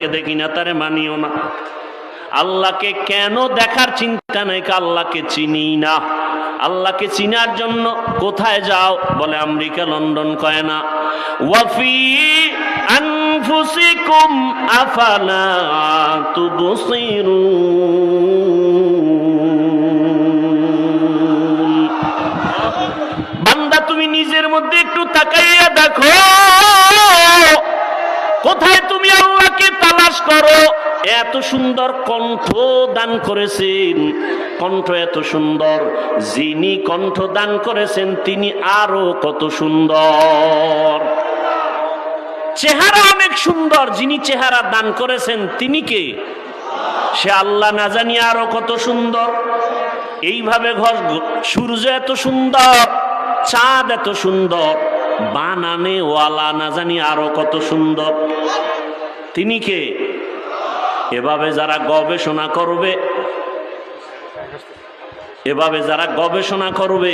দেখি না তারে মানিও না। আল্লাহকে কেন দেখার চিন্তা নাই, আল্লাহকে চিনি না। আল্লাহকে চিনার জন্য কোথায় যাও? বলে আমেরিকা, লন্ডন কয় না। ওয়াফি আনফুসিকুম আফালা তুবসিরুন। বান্দা তুমি নিজের মধ্যে একটু তাকাইয়া দেখো, কোথায় তুমি আল্লাহকে তালাশ করো। এত সুন্দর কণ্ঠ দান করেছেন, কণ্ঠ এত সুন্দর, যিনি কণ্ঠ দান করেছেন তিনি আরো কত সুন্দর। চেহারা অনেক সুন্দর, যিনি চেহারা দান করেছেন তিনি কে? সে আল্লাহ, না জানি আরো কত সুন্দর। এইভাবে সূর্য এত সুন্দর, চাঁদ এত সুন্দর, বানানে ওয়ালা না জানি আরো কত সুন্দর। তিনি কে? এভাবে যারা গবেষণা করবে,